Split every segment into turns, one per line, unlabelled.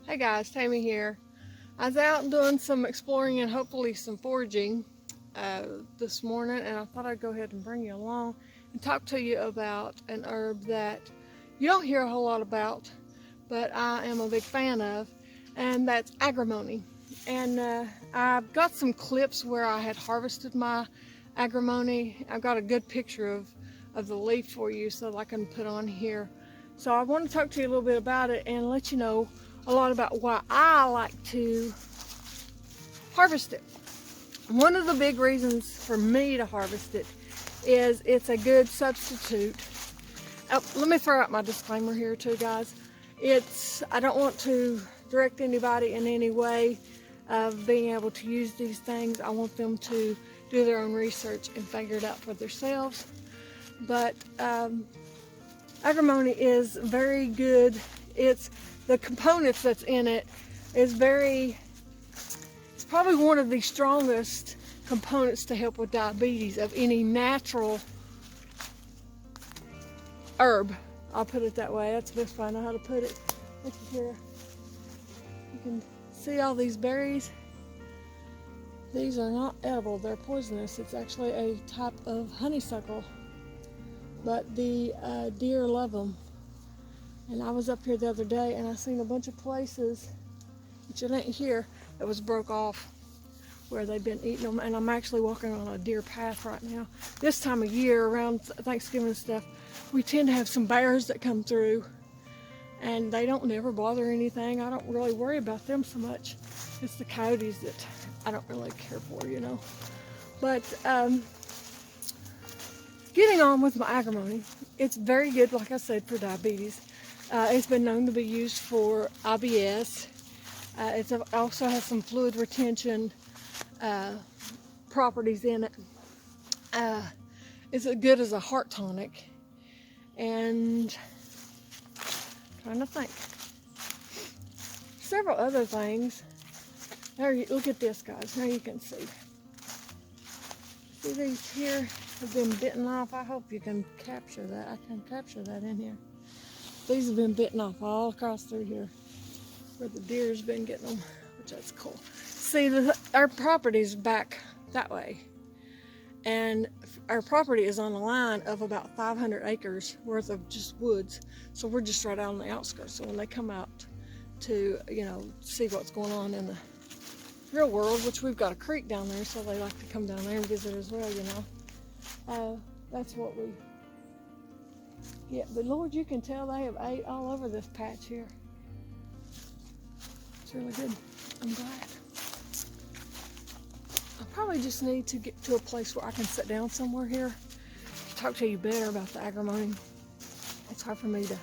Hey guys, Tammy here. I was out doing some exploring and hopefully some foraging this morning, and I thought I'd go ahead and bring you along and talk to you about an herb that you don't hear a whole lot about, but I am a big fan of, and that's Agrimony. And I've got some clips where I had harvested my Agrimony. I've got a good picture of the leaf for you so that I can put on here. So I want to talk to you a little bit about it and let you know a lot about why I like to harvest it. One of the big reasons for me to harvest it is it's a good substitute. Let me throw out my disclaimer here too, guys. I don't want to direct anybody in any way of being able to use these things. I want them to do their own research and figure it out for themselves. But Agrimony is very good. The components that's in it is it's probably one of the strongest components to help with diabetes of any natural herb. I'll put it that way. That's the best way I know how to put it. Look here. You can see all these berries. These are not edible. They're poisonous. It's actually a type of honeysuckle. But the deer love them. And I was up here the other day and I seen a bunch of places, which it ain't here, that was broke off where they've been eating them. And I'm actually walking on a deer path right now. This time of year, around Thanksgiving and stuff, we tend to have some bears that come through, and they don't never bother anything. I don't really worry about them so much. It's the coyotes that I don't really care for, you know. But getting on with my Agrimony, it's very good, like I said, for diabetes. It's been known to be used for IBS. It also has some fluid retention properties in it. It's as good as a heart tonic. And trying to think. Several other things. Look at this, guys. Now you can see. See these here have been bitten off. I hope you can capture that. I can capture that in here. These have been bitten off all across through here where the deer's been getting them, which that's cool. See, our property's back that way. And our property is on a line of about 500 acres worth of just woods. So we're just right out on the outskirts. So when they come out to, see what's going on in the real world, which we've got a creek down there, so they like to come down there and visit as well, That's what we... Yeah, but Lord, you can tell they have ate all over this patch here. It's really good. I'm glad. I probably just need to get to a place where I can sit down somewhere here to talk to you better about the Agrimony. It's hard for me to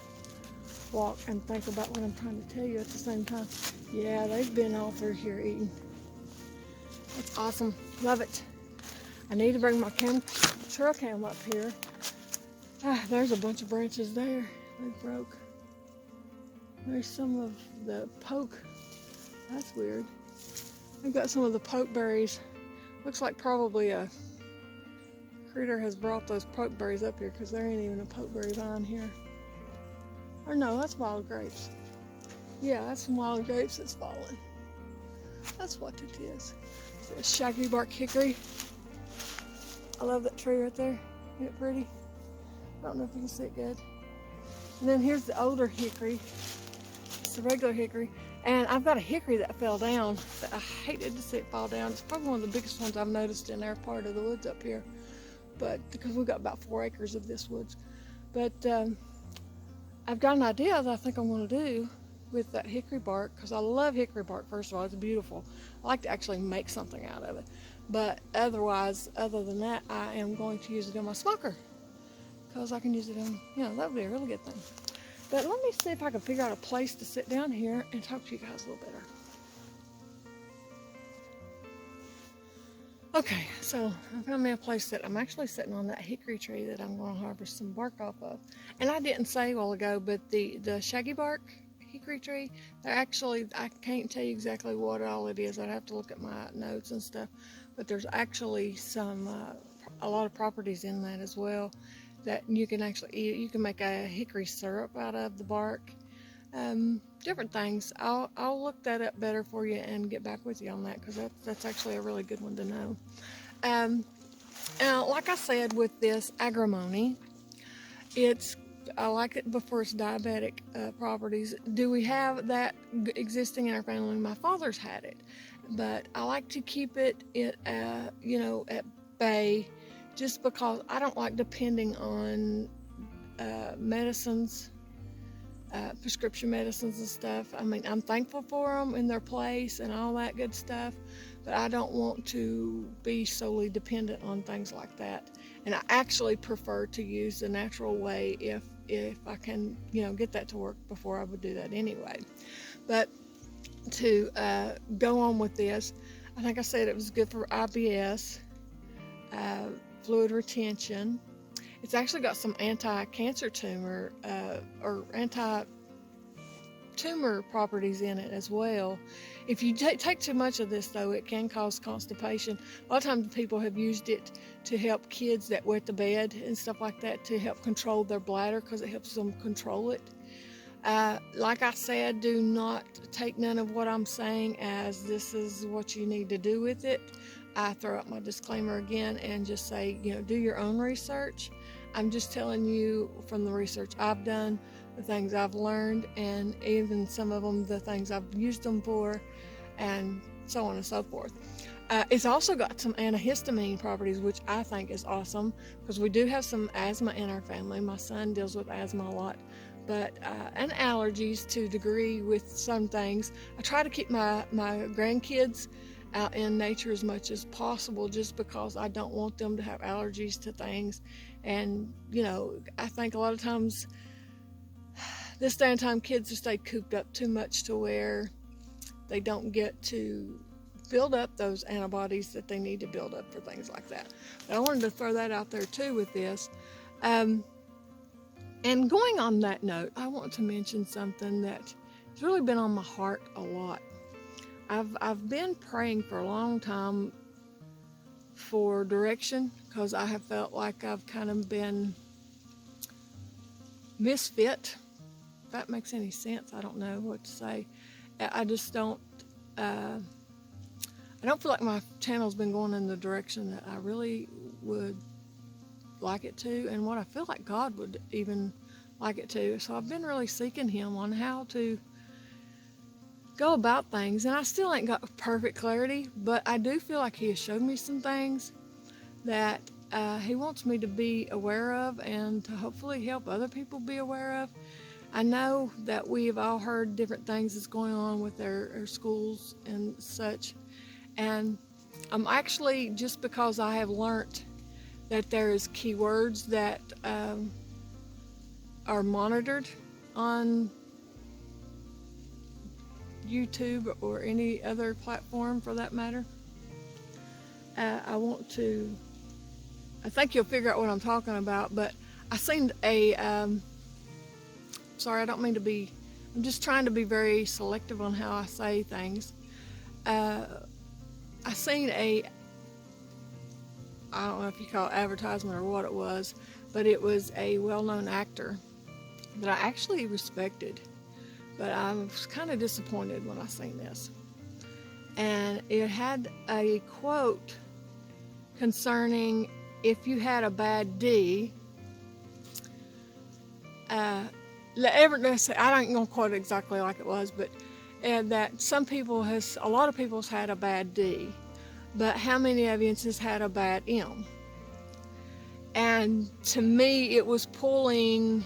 walk and think about what I'm trying to tell you at the same time. Yeah, they've been all through here eating. It's awesome. Love it. I need to bring my trail cam up here. There's a bunch of branches there. They broke. There's some of the poke. That's weird. I've got some of the pokeberries. Looks like probably a critter has brought those pokeberries up here because there ain't even a pokeberry vine here. Or no, that's wild grapes. Yeah, that's some wild grapes that's fallen. That's what it is. It's a shaggy bark hickory. I love that tree right there. Isn't it pretty? I don't know if you can see it good. And then here's the older hickory. It's the regular hickory. And I've got a hickory that fell down. I hated to see it fall down. It's probably one of the biggest ones I've noticed in our part of the woods up here. But because we've got about 4 acres of this woods. But I've got an idea that I think I'm going to do with that hickory bark, because I love hickory bark. First of all, it's beautiful. I like to actually make something out of it. But otherwise, other than that, I am going to use it in my smoker, because I can use it in, that would be a really good thing. But let me see if I can figure out a place to sit down here and talk to you guys a little better. Okay, so I found me a place that I'm actually sitting on that hickory tree that I'm going to harvest some bark off of. And I didn't say a while ago, but the shaggy bark hickory tree, I can't tell you exactly what all it is. I'd have to look at my notes and stuff. But there's actually a lot of properties in that as well that you can actually eat. You can make a hickory syrup out of the bark. different things. I'll look that up better for you and get back with you on that, because that's actually a really good one to know. Like I said, with this Agrimony, I like it before it's diabetic properties. Do we have that existing in our family? My father's had it, but I like to keep it at bay, just because I don't like depending on medicines, prescription medicines and stuff. I mean, I'm thankful for them in their place and all that good stuff, but I don't want to be solely dependent on things like that. And I actually prefer to use the natural way if I can, get that to work before I would do that anyway. But to go on with this, I think I said it was good for IBS, fluid retention. It's actually got some anti-cancer tumor or anti-tumor properties in it as well. If you take too much of this, though, it can cause constipation. A lot of times people have used it to help kids that wet the bed and stuff like that, to help control their bladder, because it helps them control it. Like I said, do not take none of what I'm saying as this is what you need to do with it. I throw out my disclaimer again and just say, do your own research. I'm just telling you from the research I've done, the things I've learned, and even some of them, the things I've used them for, and so on and so forth. It's also got some antihistamine properties, which I think is awesome, because we do have some asthma in our family. My son deals with asthma a lot, but and allergies to a degree with some things. I try to keep my grandkids out in nature as much as possible, just because I don't want them to have allergies to things. And I think a lot of times this day and time, kids just stay cooped up too much to where they don't get to build up those antibodies that they need to build up for things like that. But I wanted to throw that out there too with this. And going on that note, I want to mention something that has really been on my heart a lot. I've been praying for a long time for direction, because I have felt like I've kind of been misfit. If that makes any sense, I don't know what to say. I just don't. I don't feel like my channel's been going in the direction that I really would like it to, and what I feel like God would even like it to. So I've been really seeking Him on how to go about things, and I still ain't got perfect clarity, but I do feel like He has showed me some things that He wants me to be aware of, and to hopefully help other people be aware of. I know that we have all heard different things that's going on with our schools and such, and I'm actually, just because I have learned that there is keywords that are monitored on YouTube or any other platform for that matter. I think you'll figure out what I'm talking about, but I seen sorry, I don't mean to be, I'm just trying to be very selective on how I say things. I seen I don't know if you call it advertisement or what it was, but it was a well-known actor that I actually respected. But I was kind of disappointed when I seen this. And it had a quote concerning if you had a bad D, I ain't gonna quote it exactly like it was, but that a lot of people's had a bad D, but how many of you has had a bad M? And to me, it was pulling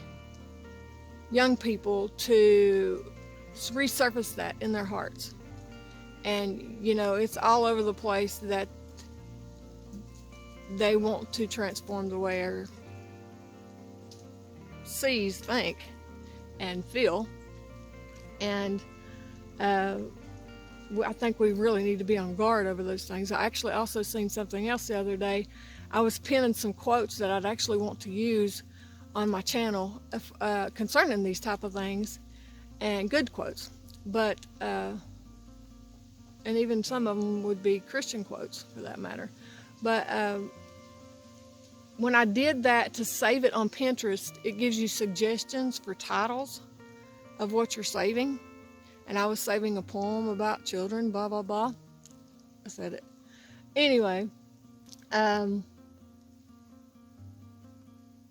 young people to resurface that in their hearts. And it's all over the place that they want to transform the way our C's think and feel. And I think we really need to be on guard over those things. I actually also seen something else the other day. I was pinning some quotes that I'd actually want to use on my channel concerning these type of things, and good quotes, but and even some of them would be Christian quotes for that matter. But when I did that to save it on Pinterest, it gives you suggestions for titles of what you're saving. And I was saving a poem about children, blah, blah, blah. I said it. Anyway,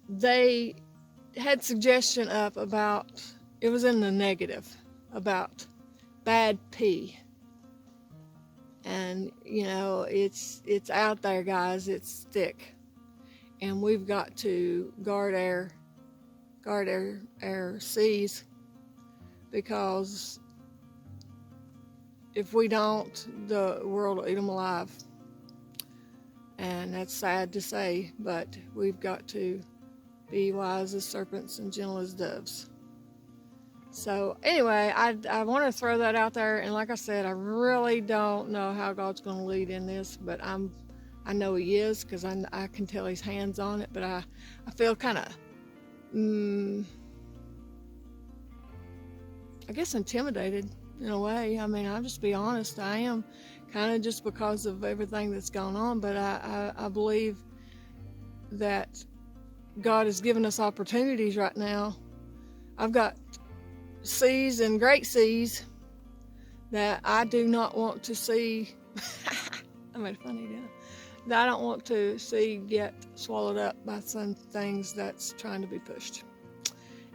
they had suggestion up about, it was in the negative, about bad pee. And, you know, it's out there, guys. It's thick. And we've got to guard our seas, because if we don't, the world will eat them alive. And that's sad to say, but we've got to be wise as serpents and gentle as doves. So anyway, I want to throw that out there. And like I said, I really don't know how God's going to lead in this, but I know He is, because I can tell His hands on it. But I feel kind of, I guess, intimidated in a way. I mean, I'll just be honest. I am kind of, just because of everything that's gone on. But I believe that God has given us opportunities right now. I've got seas and great seas that I do not want to see. I made it funny, didn't I? That I don't want to see get swallowed up by some things that's trying to be pushed.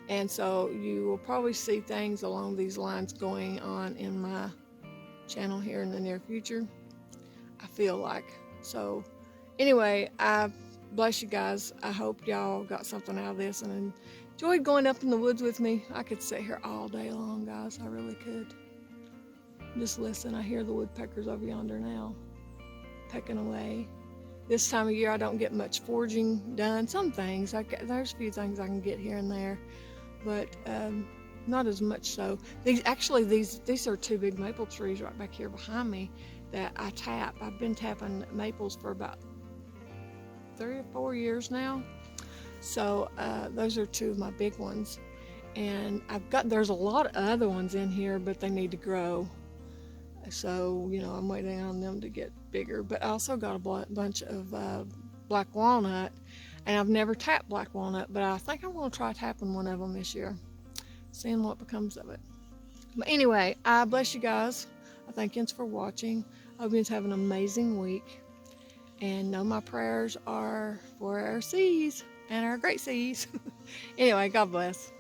And so you will probably see things along these lines going on in my channel here in the near future, I feel like. So anyway, I bless you guys. I hope y'all got something out of this and enjoyed going up in the woods with me. I could sit here all day long, guys. I really could. Just listen. I hear the woodpeckers over yonder now, pecking away. This time of year, I don't get much foraging done. Some things, there's a few things I can get here and there, but not as much so. These are two big maple trees right back here behind me that I tap. I've been tapping maples for about 3 or 4 years now. So those are two of my big ones. And there's a lot of other ones in here, but they need to grow. So, you know, I'm waiting on them to get bigger. But I also got a bunch of black walnut, and I've never tapped black walnut, but I think I'm going to try tapping one of them this year, seeing what becomes of it. But anyway, I bless you guys. I thank you for watching. I hope you have an amazing week. And know my prayers are for our seas and our great seas. Anyway, God bless.